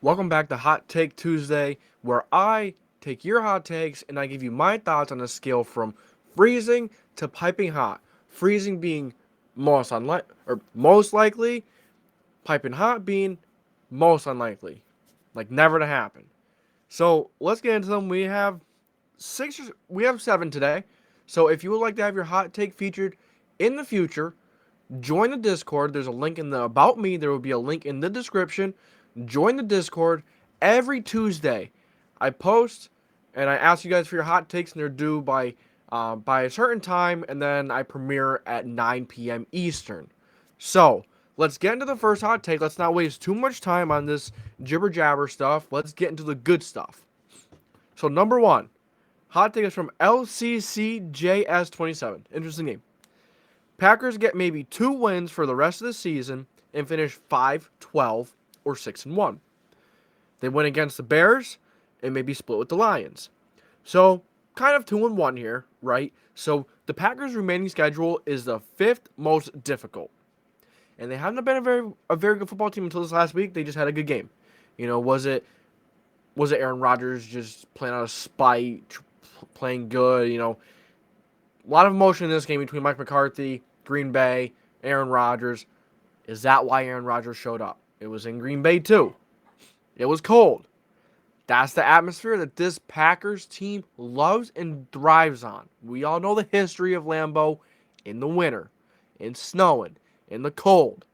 Welcome back to Hot Take Tuesday, where I take your hot takes and I give you my thoughts on a scale from freezing to piping hot. Freezing being most likely, piping hot being most unlikely, like never to happen. So let's get into them. We have seven today. So if you would like to have your hot take featured in the future, join the Discord. There's a link in the About Me. There will be a link in the description. Join the Discord every Tuesday. I post and I ask you guys for your hot takes, and they're due by a certain time, and then I premiere at 9 p.m. Eastern. So let's get into the first hot take. Let's not waste too much time on this jibber jabber stuff. Let's get into the good stuff. So number one, hot take is from LCCJS27. Interesting name. Packers get maybe 2 wins for the rest of the season and finish 5-12 or 6-1. They win against the Bears and maybe split with the Lions. So, kind of 2-1 here, right? So, the Packers' remaining schedule is the fifth most difficult. And they haven't been a very good football team until this last week. They just had a good game. Was it Aaron Rodgers just playing out of spite, playing good, a lot of emotion in this game between Mike McCarthy, Green Bay, Aaron Rodgers. Is that why Aaron Rodgers showed up? It was in Green Bay too. It was cold. That's the atmosphere that this Packers team loves and thrives on. We all know the history of Lambeau in the winter, in snowing, in the cold.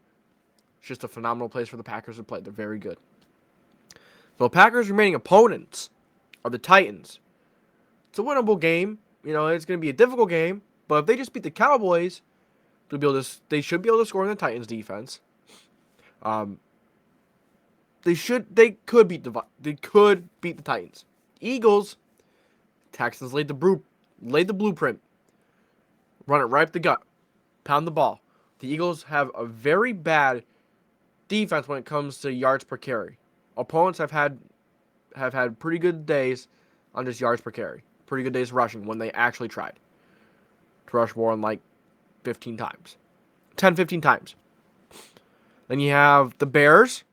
It's just a phenomenal place for the Packers to play. They're very good. So the Packers' remaining opponents are the Titans. It's a winnable game. It's going to be a difficult game, but if they just beat the Cowboys, they should be able to score in the Titans' defense. They could beat the Titans. Eagles, Texans laid the blueprint, run it right up the gut, pound the ball. The Eagles have a very bad defense when it comes to yards per carry. Opponents have had pretty good days on just yards per carry. Pretty good days rushing when they actually tried to rush more than like 15 times. 10, 15 times. Then you have the Bears.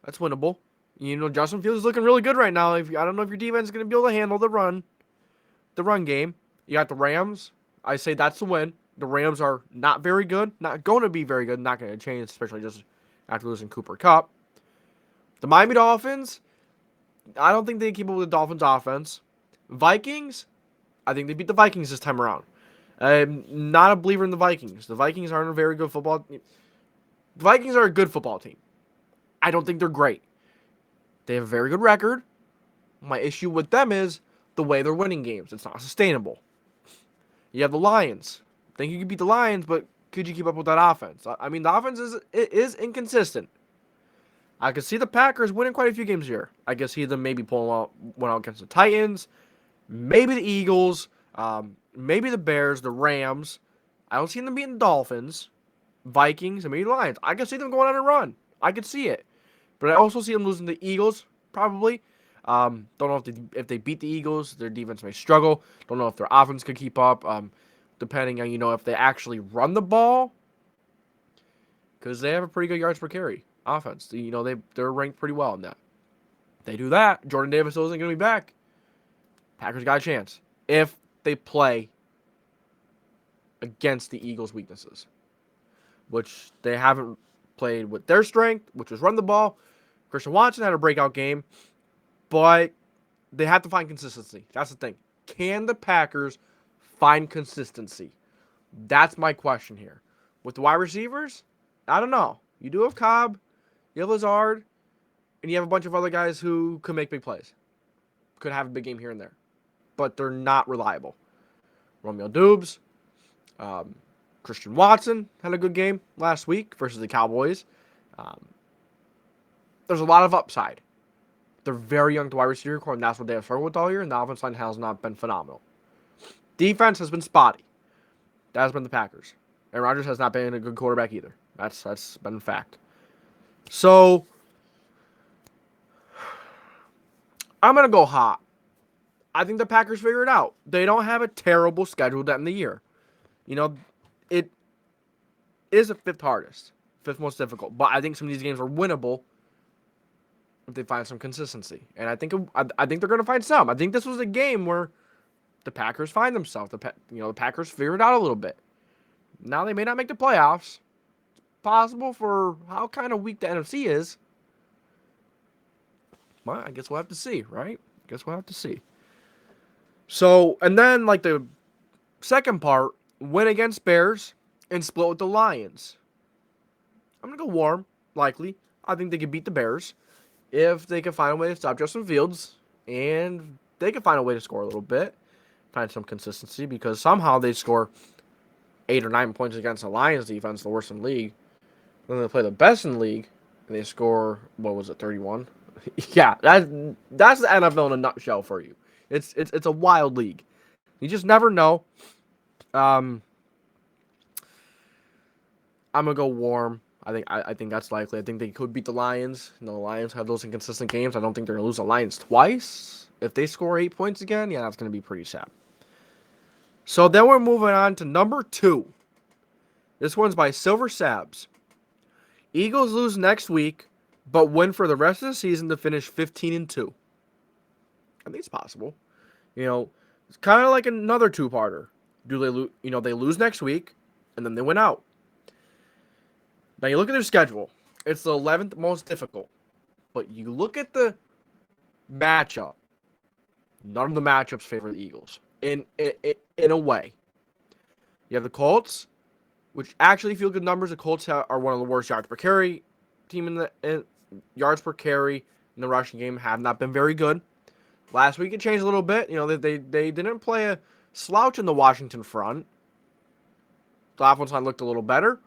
That's winnable. Justin Fields is looking really good right now. I don't know if your defense is going to be able to handle the run game. You got the Rams. I say that's the win. The Rams are not very good. Not going to be very good. Not going to change, especially just after losing Cooper Kupp. The Miami Dolphins. I don't think they keep up with the Dolphins' offense. Vikings, I think they beat the Vikings this time around. I'm not a believer in the Vikings. The Vikings aren't a very good football team. The Vikings are a good football team. I don't think they're great. They have a very good record. My issue with them is the way they're winning games. It's not sustainable. You have the Lions. I think you can beat the Lions, but could you keep up with that offense? I mean, the offense is inconsistent. I could see the Packers winning quite a few games here. I could see them maybe pulling one out against the Titans. Maybe the Eagles, maybe the Bears, the Rams. I don't see them beating the Dolphins, Vikings, and maybe the Lions. I could see them going on a run. I could see it. But I also see them losing the Eagles, probably. Don't know if they beat the Eagles. Their defense may struggle. Don't know if their offense could keep up, depending on, if they actually run the ball. Because they have a pretty good yards per carry offense. They're ranked pretty well in that. If they do that, Jordan Davis isn't going to be back. Packers got a chance if they play against the Eagles' weaknesses, which they haven't played with their strength, which was run the ball. Christian Watson had a breakout game, but they have to find consistency. That's the thing. Can the Packers find consistency? That's my question here. With the wide receivers, I don't know. You do have Cobb, you have Lazard, and you have a bunch of other guys who could make big plays. Could have a big game here and there. But they're not reliable. Romeo Doubs, Christian Watson had a good game last week versus the Cowboys. There's a lot of upside. They're very young to wide receiver core, and that's what they have struggled with all year, and the offense line has not been phenomenal. Defense has been spotty. That has been the Packers. And Rodgers has not been a good quarterback either. That's been a fact. So, I'm going to go hot. I think the Packers figure it out. They don't have a terrible schedule to end the year. It is the fifth hardest, fifth most difficult. But I think some of these games are winnable if they find some consistency. And I think they're going to find some. I think this was a game where the Packers find themselves. The Packers figured it out a little bit. Now they may not make the playoffs. Possible for how kind of weak the NFC is. Well, I guess we'll have to see, right? I guess we'll have to see. So, and then like the second part, win against Bears and split with the Lions. I'm going to go warm, likely. I think they could beat the Bears if they can find a way to stop Justin Fields and they can find a way to score a little bit, find some consistency, because somehow they score 8 or 9 points against the Lions defense, the worst in the league. Then they play the best in the league and they score, 31? Yeah, that's the NFL in a nutshell for you. It's a wild league. You just never know. I'm gonna go warm. I think that's likely. I think they could beat the Lions. The Lions have those inconsistent games. I don't think they're gonna lose the Lions twice. If they score 8 points again, yeah, that's gonna be pretty sad. So then we're moving on to number 2. This one's by Silver Sabs. Eagles lose next week, but win for the rest of the season to finish 15-2. I think it's possible. It's kind of like another two-parter. Do they lose? They lose next week, and then they win out. Now you look at their schedule. It's the 11th most difficult, but you look at the matchup. None of the matchups favor the Eagles in a way. You have the Colts, which actually feel good numbers. The Colts are one of the worst yards per carry team in yards per carry in the rushing game. Have not been very good. Last week it changed a little bit. They didn't play a slouch in the Washington front. The offense line looked a little better.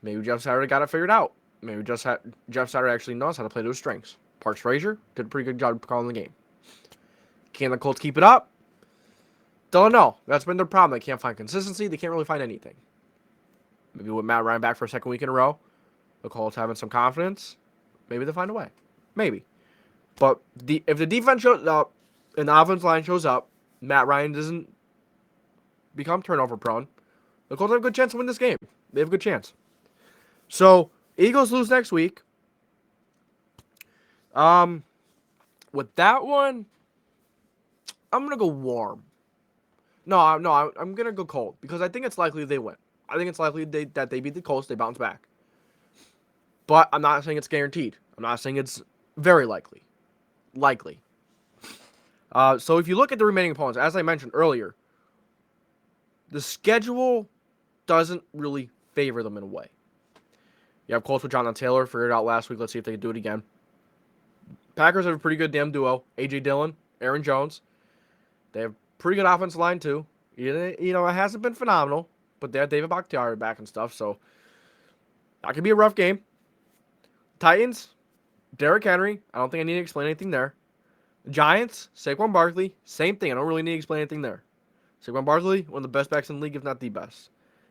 Maybe Jeff Saturday got it figured out. Maybe Jeff Saturday actually knows how to play to his strengths. Parks Frazier did a pretty good job calling the game. Can the Colts keep it up? Don't know. That's been their problem. They can't find consistency. They can't really find anything. Maybe with Matt Ryan back for a second week in a row, the Colts having some confidence, maybe they'll find a way. Maybe. But if the defense shows up and the offense line shows up, Matt Ryan doesn't become turnover prone, the Colts have a good chance to win this game. They have a good chance. So, Eagles lose next week. With that one, I'm going to go warm. No, I'm going to go cold because I think it's likely they win. I think it's likely that they beat the Colts, they bounce back. But I'm not saying it's guaranteed. I'm not saying it's very likely. Likely. So if you look at the remaining opponents, as I mentioned earlier, the schedule doesn't really favor them in a way. You have Colts with Jonathan Taylor, figured it out last week. Let's see if they can do it again. Packers have a pretty good damn duo. A.J. Dillon, Aaron Jones. They have pretty good offensive line, too. It hasn't been phenomenal, but they have David Bakhtiari back and stuff, so that could be a rough game. Titans, Derrick Henry. I don't think I need to explain anything there. Giants, Saquon Barkley. Same thing. I don't really need to explain anything there. Saquon Barkley, one of the best backs in the league, if not the best.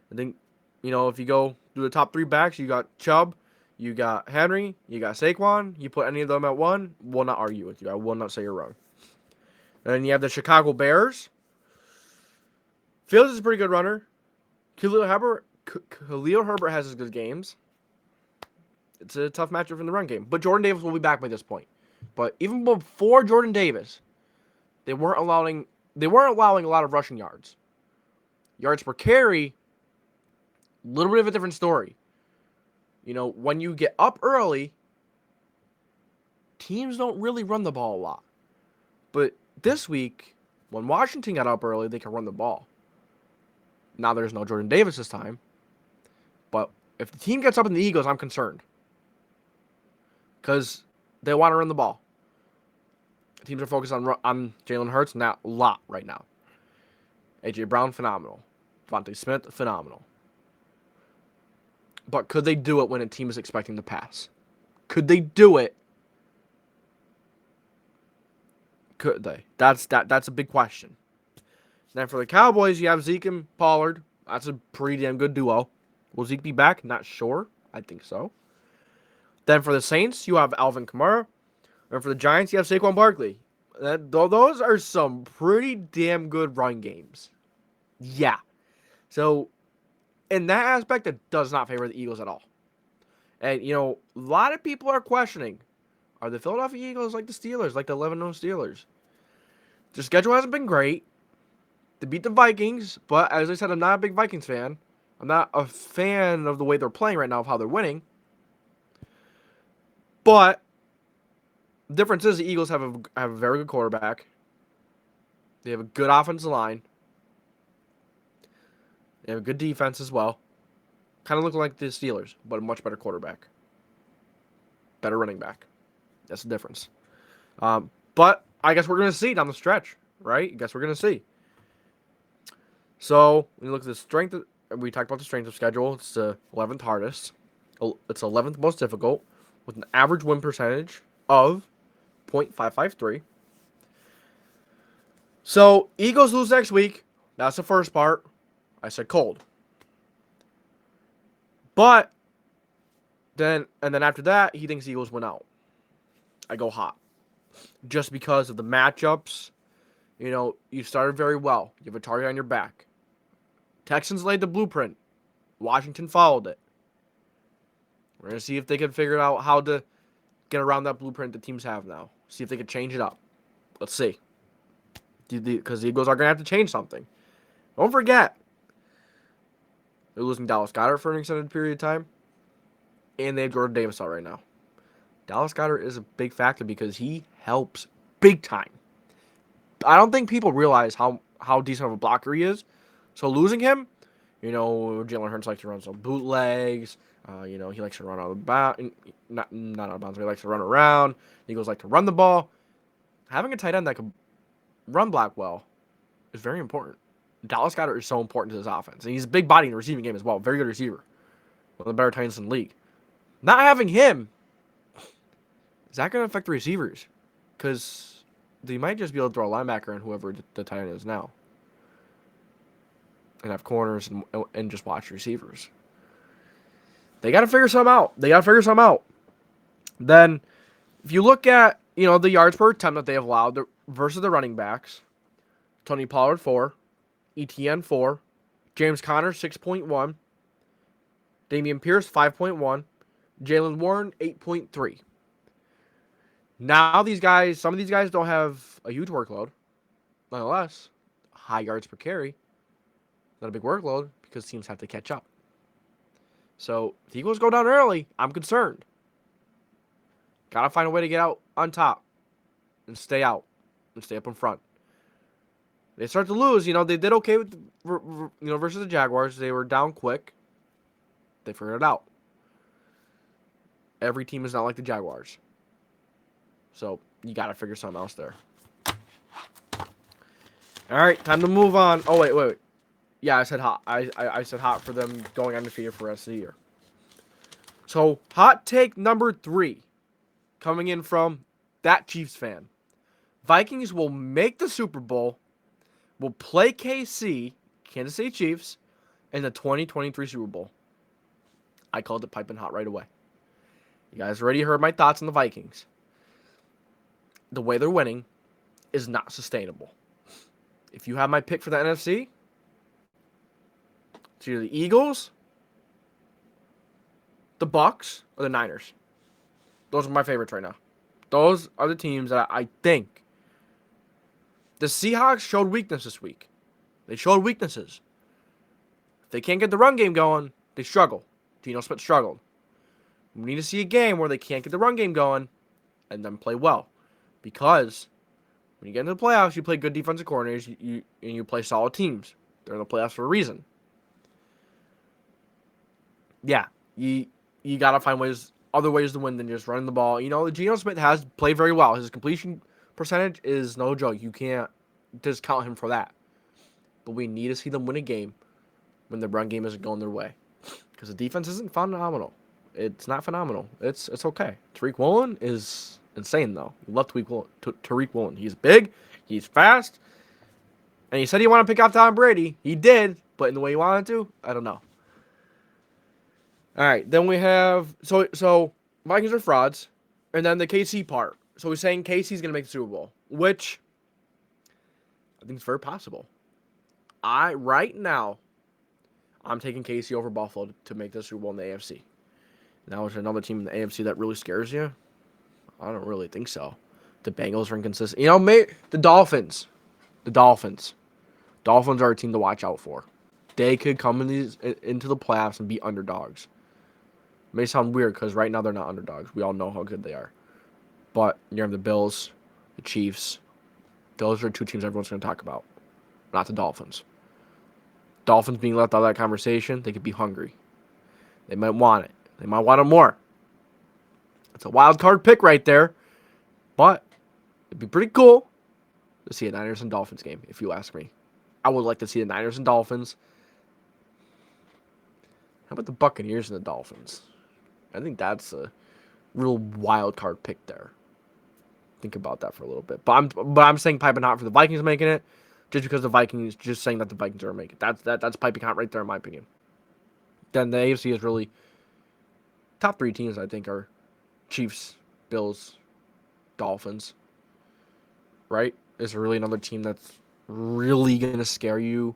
I think, if you go through the top 3 backs, you got Chubb, you got Henry, you got Saquon. You put any of them at one, will not argue with you. I will not say you're wrong. And then you have the Chicago Bears. Fields is a pretty good runner. Khalil Herbert has his good games. It's a tough matchup in the run game. But Jordan Davis will be back by this point. But even before Jordan Davis, they weren't allowing a lot of rushing yards. Yards per carry, a little bit of a different story. When you get up early, teams don't really run the ball a lot. But this week, when Washington got up early, they can run the ball. Now there's no Jordan Davis this time. But if the team gets up in the Eagles, I'm concerned. Because they want to run the ball. Teams are focused on Jalen Hurts a lot right now. A.J. Brown, phenomenal. Devontae Smith, phenomenal. But could they do it when a team is expecting to pass? Could they do it? Could they? That's a big question. Then for the Cowboys, you have Zeke and Pollard. That's a pretty damn good duo. Will Zeke be back? Not sure. I think so. Then for the Saints, you have Alvin Kamara. And for the Giants, you have Saquon Barkley. Those are some pretty damn good run games. Yeah. So, in that aspect, it does not favor the Eagles at all. And, a lot of people are questioning, Are the Philadelphia Eagles like the Steelers, like the 11-0 Steelers? Their schedule hasn't been great. They beat the Vikings, but as I said, I'm not a big Vikings fan. I'm not a fan of the way they're playing right now, of how they're winning. But the difference is the Eagles have a very good quarterback. They have a good offensive line. They have a good defense as well. Kind of looking like the Steelers, but a much better quarterback. Better running back. That's the difference. But I guess we're going to see down the stretch, right? I guess we're going to see. So, when you look at the strength, we talked about the strength of schedule. It's the 11th hardest. It's 11th most difficult with an average win percentage of .553. So, Eagles lose next week. That's the first part. I said cold. But then after that, he thinks Eagles win out. I go hot. Just because of the matchups. You know, you started very well. You have a target on your back. Texans laid the blueprint. Washington followed it. We're going to see if they can figure out how to get around that blueprint the teams have now. See if they can change it up. Let's see. Because the Eagles are going to have to change something. Don't forget, they're losing Dallas Goedert for an extended period of time. And they have Jordan Davis out right now. Dallas Goedert is a big factor because he helps big time. I don't think people realize how decent of a blocker he is. So losing him, you know, Jalen Hurts likes to run some bootlegs. He likes to run out of bounds. Not out of bounds, but he likes to run around. Eagles like to run the ball. Having a tight end that can run block well is very important. Dallas Goedert is so important to this offense. And he's a big body in the receiving game as well. Very good receiver. One of the better tight ends in the league. Not having him, is that going to affect the receivers? Because they might just be able to throw a linebacker and whoever the tight end is now. And have corners and just watch receivers. They got to figure something out. Then, if you look at, the yards per attempt that they have allowed versus the running backs, Tony Pollard 4, ETN 4, James Conner 6.1, Dameon Pierce 5.1, Jaylen Warren 8.3. Now some of these guys don't have a huge workload. Nonetheless, high yards per carry. Not a big workload because teams have to catch up. So, if the Eagles go down early, I'm concerned. Got to find a way to get out on top and stay out and stay up in front. They start to lose. They did okay with, versus the Jaguars. They were down quick. They figured it out. Every team is not like the Jaguars. So, you got to figure something else there. All right, time to move on. Oh, wait. Yeah, I said hot. I said hot for them going undefeated for the rest of the year. So, hot take number 3. Coming in from that Chiefs fan. Vikings will make the Super Bowl. Will play KC, Kansas City Chiefs, in the 2023 Super Bowl. I called it piping hot right away. You guys already heard my thoughts on the Vikings. The way they're winning is not sustainable. If you have my pick for the NFC, it's either the Eagles, the Bucks, or the Niners. Those are my favorites right now. Those are the teams that I think. The Seahawks showed weakness this week. They showed weaknesses. If they can't get the run game going, they struggle. Geno Smith struggled. We need to see a game where they can't get the run game going and then play well. Because when you get into the playoffs, you play good defensive coordinators and you play solid teams. They're in the playoffs for a reason. Yeah, you got to find other ways to win than just running the ball. Geno Smith has played very well. His completion percentage is no joke. You can't discount him for that. But we need to see them win a game when the run game isn't going their way. Because the defense isn't phenomenal. It's not phenomenal. It's okay. Tyreek Woolen is insane, though. You love Tyreek Woolen. He's big. He's fast. And he said he wanted to pick off Tom Brady. He did. But in the way he wanted to, I don't know. All right. Then we have... So Vikings are frauds. And then the KC part. So we're saying KC's going to make the Super Bowl. Which I think is very possible. Right now, I'm taking KC over Buffalo to make the Super Bowl in the AFC. Now, is there another team in the AFC that really scares you? I don't really think so. The Bengals are inconsistent. You know, the Dolphins. The Dolphins. Dolphins are a team to watch out for. They could come into the playoffs and be underdogs. It may sound weird because right now they're not underdogs. We all know how good they are. But you have the Bills, the Chiefs. Those are two teams everyone's going to talk about. Not the Dolphins. Dolphins being left out of that conversation, they could be hungry. They might want it. They might want it more. It's a wild card pick right there. But it'd be pretty cool to see a Niners and Dolphins game, if you ask me. I would like to see the Niners and Dolphins. How about the Buccaneers and the Dolphins? I think that's a real wild card pick there. Think about that for a little bit. But I'm saying piping hot for the Vikings making it, just because the Vikings, just saying that the Vikings are making it. That's piping hot right there in my opinion. Then the AFC is really top three teams I think are Chiefs, Bills, Dolphins. Right? Is there really another team that's really gonna scare you?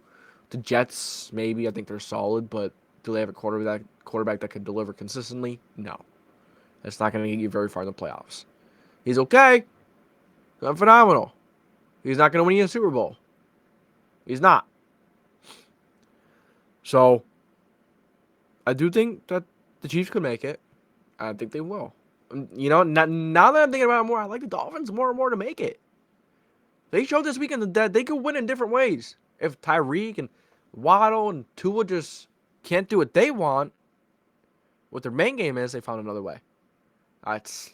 The Jets, maybe. I think they're solid, but do they have a quarterback that could deliver consistently? No. That's not going to get you very far in the playoffs. He's okay. Not phenomenal. He's not going to win you a Super Bowl. He's not. So, I do think that the Chiefs could make it. I think they will. You know, now that I'm thinking about it more, I like the Dolphins more and more to make it. They showed this weekend that they could win in different ways. If Tyreek and Waddle and Tua just can't do what they want, what their main game is, they found another way. That's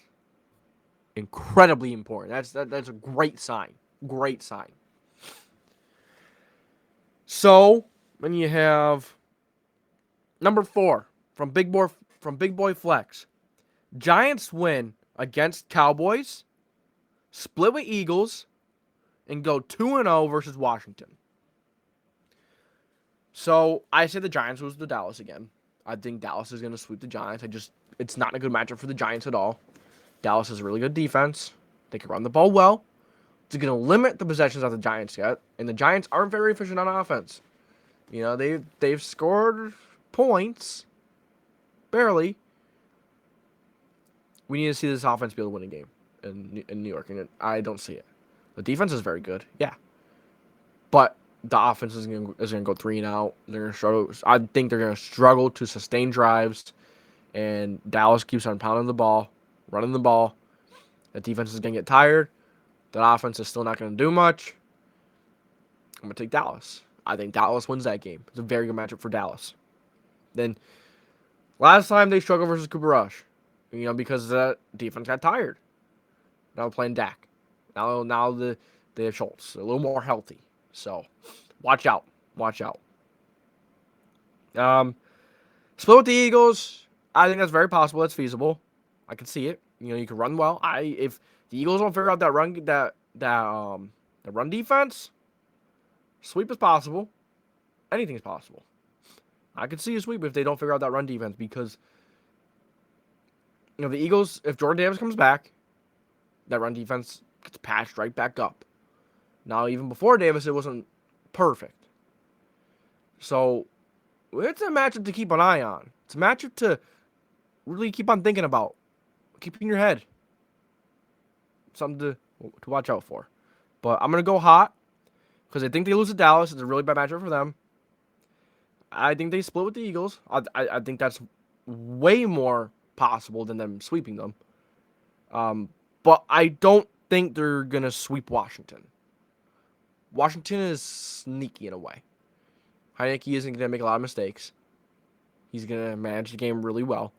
incredibly important. That's a great sign. Great sign. So, then you have number 4 from Big Boy Flex. Giants win against Cowboys, split with Eagles, and go 2-0 versus Washington. So, I say the Giants lose to Dallas again. I think Dallas is going to sweep the Giants. It's not a good matchup for the Giants at all. Dallas has a really good defense. They can run the ball well. It's going to limit the possessions that the Giants get. And the Giants aren't very efficient on offense. You know, they've scored points. Barely. We need to see this offense be able to win a game in New York. And I don't see it. The defense is very good. Yeah. But the offense is going to go 3 and out. They're going to struggle. I think they're going to struggle to sustain drives. And Dallas keeps on pounding the ball, running the ball. The defense is going to get tired. The offense is still not going to do much. I'm going to take Dallas. I think Dallas wins that game. It's a very good matchup for Dallas. Then, last time they struggled versus Cooper Rush. You know, because the defense got tired. Now they're playing Dak. Now they have Schultz. A little more healthy. So, watch out. Watch out. Split with the Eagles. I think that's very possible. That's feasible. I can see it. You know, you can run well. If the Eagles don't figure out that run defense, sweep is possible. Anything is possible. I could see a sweep if they don't figure out that run defense because, you know, the Eagles, if Jordan Davis comes back, that run defense gets patched right back up. Now, even before Davis, it wasn't perfect. So, it's a matchup to keep an eye on. It's a matchup to really keep on thinking about. Keep in your head. Something to watch out for. But I'm going to go hot because I think they lose to Dallas. It's a really bad matchup for them. I think they split with the Eagles. I think that's way more possible than them sweeping them. But I don't think they're going to sweep Washington. Washington is sneaky in a way. Heineke isn't going to make a lot of mistakes. He's going to manage the game really well.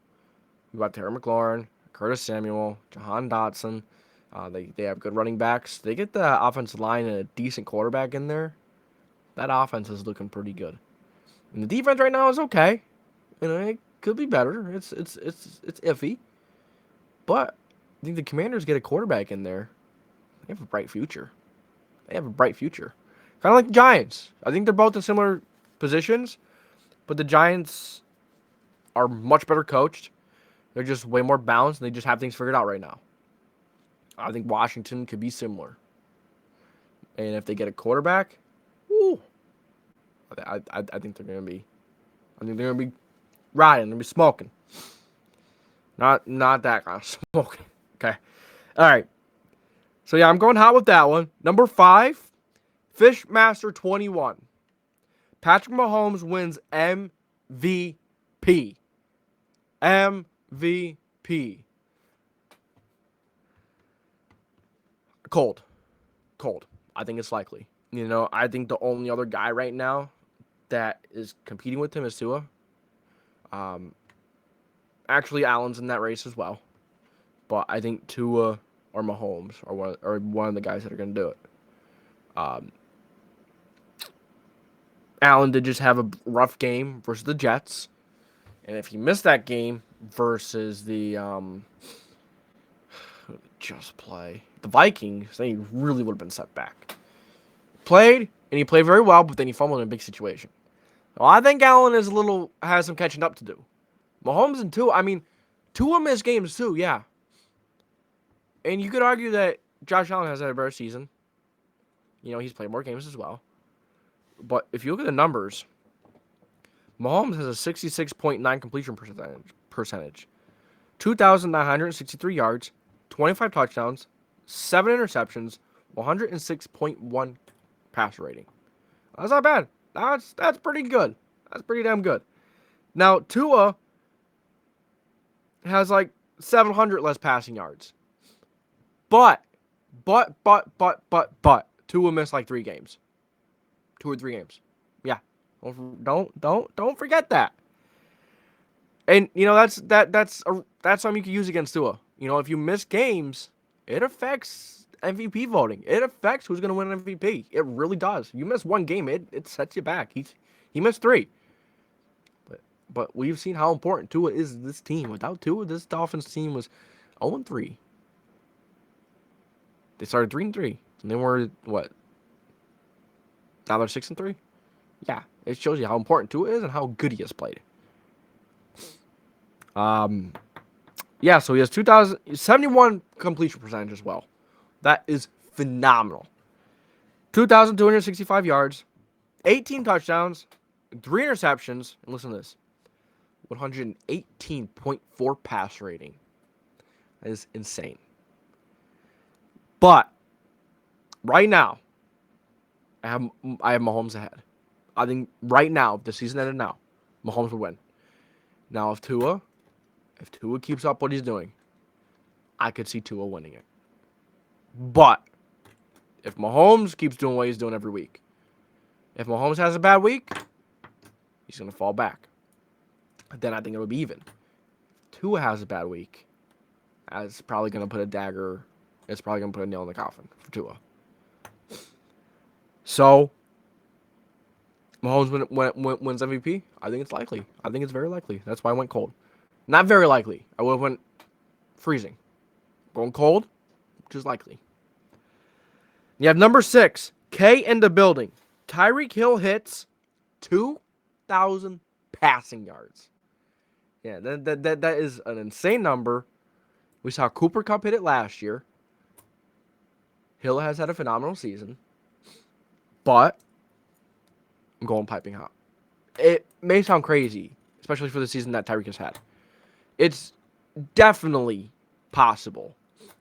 We got Terry McLaurin, Curtis Samuel, Jahan Dotson. They have good running backs. They get the offensive line and a decent quarterback in there. That offense is looking pretty good. And the defense right now is okay. You know, it could be better. It's iffy. But I think the Commanders get a quarterback in there. They have a bright future. Kind of like the Giants. I think they're both in similar positions, but the Giants are much better coached. They're just way more balanced, and they just have things figured out right now. I think Washington could be similar. And if they get a quarterback, I think they're gonna be. I think they're gonna be riding. They're gonna be smoking. Not that kind of smoking. Okay. All right. So, yeah, I'm going hot with that one. Number 5, Fishmaster 21. Patrick Mahomes wins MVP. MVP. Cold. Cold. I think it's likely. I think the only other guy right now that is competing with him is Tua. Actually, Allen's in that race as well. But I think Tua or Mahomes are one of the guys that are going to do it. Allen did just have a rough game versus the Jets. And if he missed that game versus the Vikings, then he really would have been set back. Played, and he played very well, but then he fumbled in a big situation. Well, I think Allen has some catching up to do. Mahomes and Tua missed games too, yeah. And you could argue that Josh Allen has had a better season. He's played more games as well. But if you look at the numbers, Mahomes has a 66.9 completion percentage, 2,963 yards, 25 touchdowns, 7 interceptions, 106.1 passer rating. That's not bad. That's pretty good. That's pretty damn good. Now, Tua has like 700 less passing yards. But, Tua missed like 3 games. 2 or 3 games. Yeah. Don't forget that. And that's something you can use against Tua. If you miss games, it affects MVP voting. It affects who's going to win MVP. It really does. You miss 1 game, it sets you back. He missed 3. But we've seen how important Tua is to this team. Without Tua, this Dolphins team was 0-3. They started 3-3. And they were what? Now they're 6-3. Yeah, it shows you how important Tua is and how good he has played. Yeah, so he has 2,071 completion percentage as well. That is phenomenal. 2,265 yards, 18 touchdowns, 3 interceptions, and listen to this, 118.4 pass rating. That is insane. But right now, I have Mahomes ahead. I think right now, if the season ended now, Mahomes would win. Now, if Tua keeps up what he's doing, I could see Tua winning it. But if Mahomes keeps doing what he's doing every week, if Mahomes has a bad week, he's going to fall back. Then I think it'll be even. If Tua has a bad week, it's probably going to put a dagger. It's probably going to put a nail in the coffin for Tua. So, Mahomes wins MVP? I think it's likely. I think it's very likely. That's why I went cold. Not very likely. I would have went freezing. Going cold, which is likely. You have number 6, K in the building. Tyreek Hill hits 2,000 passing yards. Yeah, that is an insane number. We saw Cooper Kupp hit it last year. Hill has had a phenomenal season. But I'm going piping hot. It may sound crazy, especially for the season that Tyreek has had. It's definitely possible,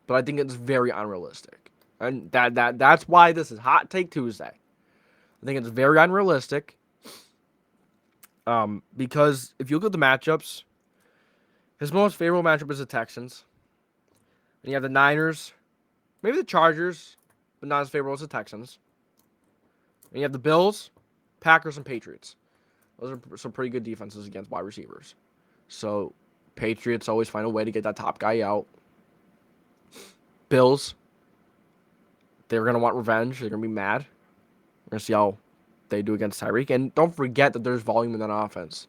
but I think it's very unrealistic. And that's why this is Hot Take Tuesday. I think it's very unrealistic. Because if you look at the matchups, his most favorable matchup is the Texans. And you have the Niners, maybe the Chargers, but not as favorable as the Texans. And you have the Bills, Packers, and Patriots. Those are some pretty good defenses against wide receivers. So, Patriots always find a way to get that top guy out. Bills, they're going to want revenge. They're going to be mad. We're going to see how they do against Tyreek. And don't forget that there's volume in that offense.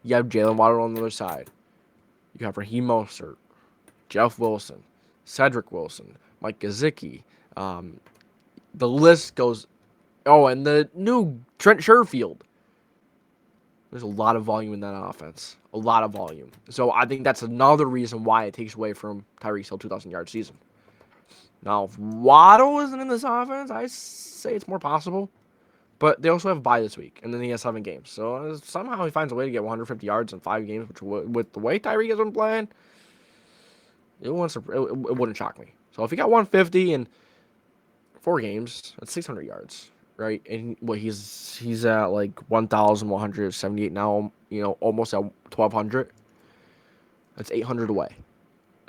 You have Jalen Waddle on the other side. You have Raheem Mostert, Jeff Wilson, Cedric Wilson, Mike Gesicki. The list goes... Oh, and the new Trent Sherfield. There's a lot of volume in that offense. A lot of volume. So I think that's another reason why it takes away from Tyreek's Hill 2,000-yard season. Now, if Waddle isn't in this offense, I say it's more possible. But they also have a bye this week, and then he has 7 games. So somehow he finds a way to get 150 yards in 5 games, which with the way Tyreek has been playing, It wouldn't shock me. So if he got 150 in 4 games, that's 600 yards, right? And he's at like 1,178 now. Almost at 1,200. That's 800 away.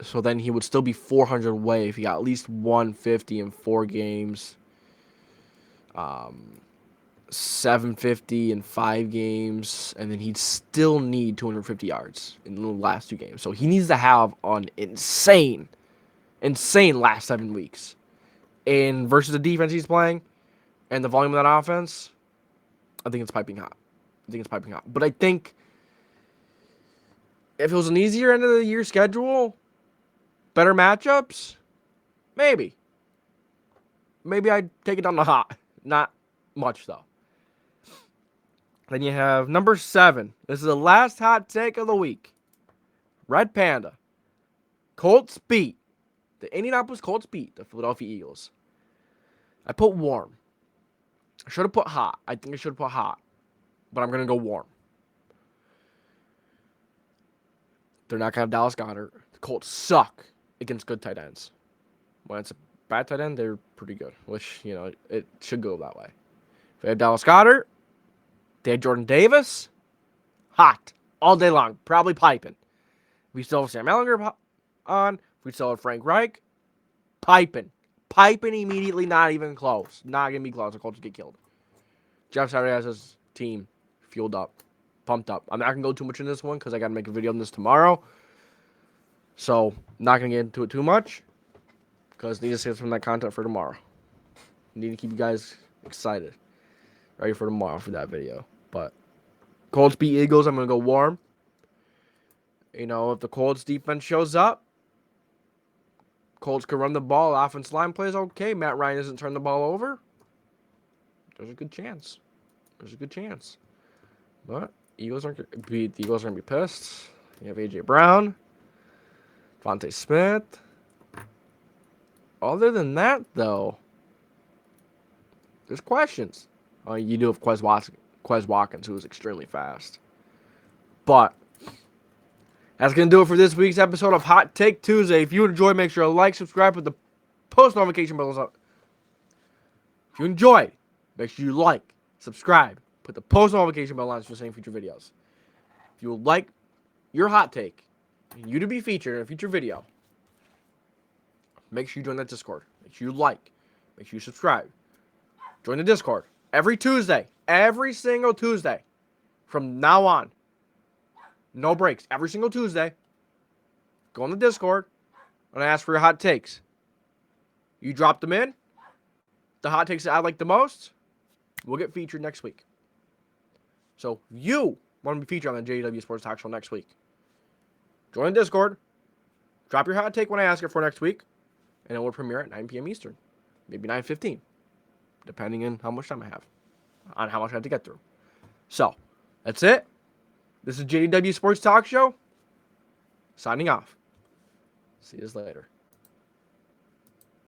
So then he would still be 400 away if he got at least 150 in 4 games. 750 in 5 games, and then he'd still need 250 yards in the last 2 games. So he needs to have an insane last 7 weeks. And versus the defense he's playing and the volume of that offense, I think it's piping hot. But I think if it was an easier end of the year schedule, better matchups, maybe I'd take it down to hot. Not much, though. Then you have number 7. This is the last hot take of the week. Red Panda. Colts beat. The Indianapolis Colts beat the Philadelphia Eagles. I put warm. I should have put hot. I think I should have put hot. But I'm going to go warm. They're not going to have Dallas Goedert. The Colts suck against good tight ends. When it's a bad tight end, they're pretty good. Which, it should go that way. If they had Dallas Goedert, they had Jordan Davis, hot all day long, probably piping. We still have Sam Ehlinger on. We still have Frank Reich, piping immediately. Not even close. Not gonna be close. The Colts get killed. Jeff Saturday has his team fueled up, pumped up. I'm not gonna go too much in this one because I gotta make a video on this tomorrow. So not gonna get into it too much because need to save some of that content for tomorrow. Need to keep you guys excited, ready for tomorrow for that video. But Colts beat Eagles. I'm going to go warm. If the Colts defense shows up, Colts can run the ball. Offensive line plays okay. Matt Ryan doesn't turn the ball over. There's a good chance. But Eagles are going to be pissed. You have A.J. Brown. Devontae Smith. Other than that, though, there's questions. You do have Quez Watkins, who is extremely fast. But that's going to do it for this week's episode of Hot Take Tuesday. If you enjoyed, make sure to like, subscribe, put the post notification bells up. If you enjoyed, make sure you like, subscribe, put the post notification bell on for the same future videos. If you would like your hot take and you to be featured in a future video, make sure you join that Discord. Make sure you like, make sure you subscribe. Join the Discord every Tuesday. Every single Tuesday. From now on. No breaks. Every single Tuesday. Go on the Discord and ask for your hot takes. You drop them in. The hot takes that I like the most will get featured next week. So if you want to be featured on the JDW Sports Talk Show next week, join the Discord. Drop your hot take when I ask it for next week. And it will premiere at 9 p.m. Eastern. Maybe 9:15. Depending on how much time I have. On how much I have to get through. So, that's it. This is JDW Sports Talk Show. Signing off. See you later.